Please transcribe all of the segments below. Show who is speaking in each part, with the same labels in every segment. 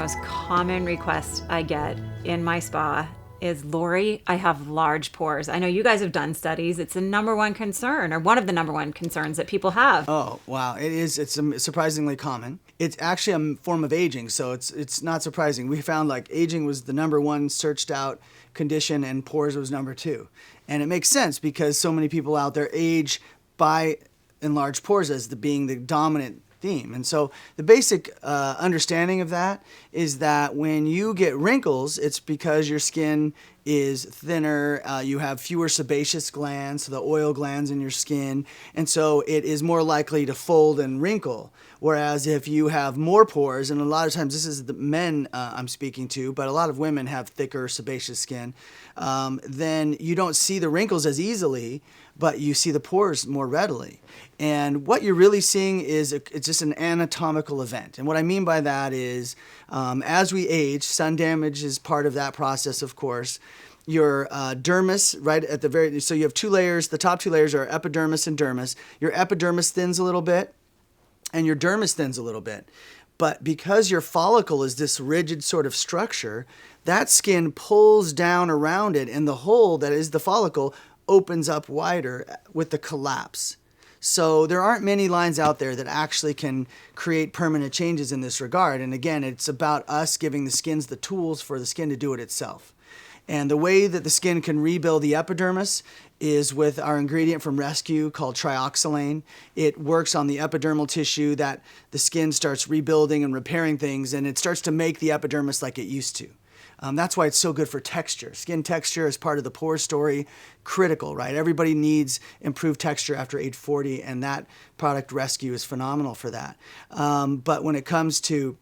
Speaker 1: most common request I get in my spa is, Lori, I have large pores. I know you guys have done studies. It's the number one concern, or one of the number one concerns that people have.
Speaker 2: Oh, wow. It is. It's surprisingly common. It's actually a form of aging, so it's not surprising. We found like aging was the number one searched out condition and pores was number two. And it makes sense because so many people out there age by enlarged pores as being the dominant theme. And so the basic understanding of that is that when you get wrinkles, it's because your skin is thinner, you have fewer sebaceous glands, so the oil glands in your skin, and so it is more likely to fold and wrinkle. Whereas if you have more pores, and a lot of times this is the men I'm speaking to, but a lot of women have thicker sebaceous skin, then you don't see the wrinkles as easily, but you see the pores more readily. And what you're really seeing is it's just an anatomical event. And what I mean by that is as we age, sun damage is part of that process, of course. Your dermis, right at the very, so you have two layers. The top two layers are epidermis and dermis. Your epidermis thins a little bit, and your dermis thins a little bit. But because your follicle is this rigid sort of structure, that skin pulls down around it, and the hole that is the follicle opens up wider with the collapse. So there aren't many lines out there that actually can create permanent changes in this regard. And again, it's about us giving the skins the tools for the skin to do it itself. And the way that the skin can rebuild the epidermis is with our ingredient from Rescue called trioxylane. It works on the epidermal tissue that the skin starts rebuilding and repairing things, and it starts to make the epidermis like it used to. That's why it's so good for texture. Skin texture is part of the pore story, critical, right? Everybody needs improved texture after age 40, and that product Rescue is phenomenal for that. But when it comes to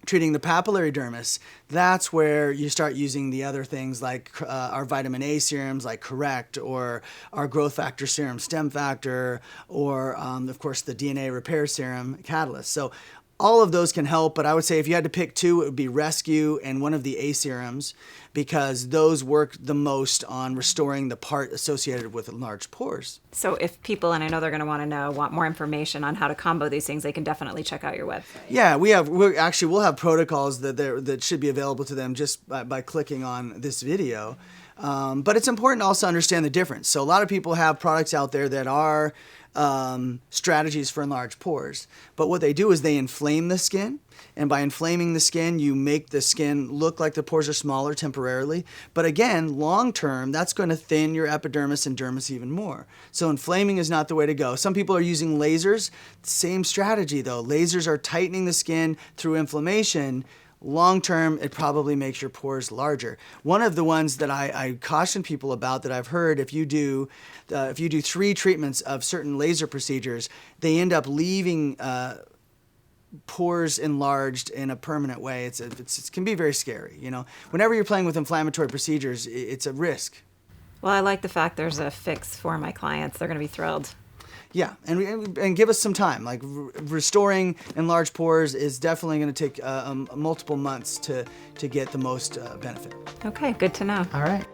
Speaker 2: treating the papillary dermis, that's where you start using the other things like our vitamin A serums like Correct, or our growth factor serum Stem Factor, or of course the DNA repair serum Catalyst. So all of those can help, but I would say if you had to pick two, it would be Rescue and one of the A serums, because those work the most on restoring the part associated with enlarged pores.
Speaker 1: So if people, and I know they're going to want more information on how to combo these things, they can definitely check out your website.
Speaker 2: Yeah, we'll have protocols that should be available to them just by clicking on this video. But it's important to also understand the difference. So a lot of people have products out there that are strategies for enlarged pores, but what they do is they inflame the skin, and by inflaming the skin, you make the skin look like the pores are smaller temporarily. But again, long term, that's going to thin your epidermis and dermis even more. So inflaming is not the way to go. Some people are using lasers. Same strategy though. Lasers are tightening the skin through inflammation. Long term, it probably makes your pores larger. One of the ones that I caution people about that I've heard, if you do 3 treatments of certain laser procedures, they end up leaving pores enlarged in a permanent way. It can be very scary. You know, whenever you're playing with inflammatory procedures, it's a risk.
Speaker 1: Well, I like the fact there's a fix for my clients. They're going to be thrilled.
Speaker 2: Yeah, and give us some time. Like restoring enlarged pores is definitely going to take multiple months to get the most benefit.
Speaker 1: Okay, good to know.
Speaker 2: All right.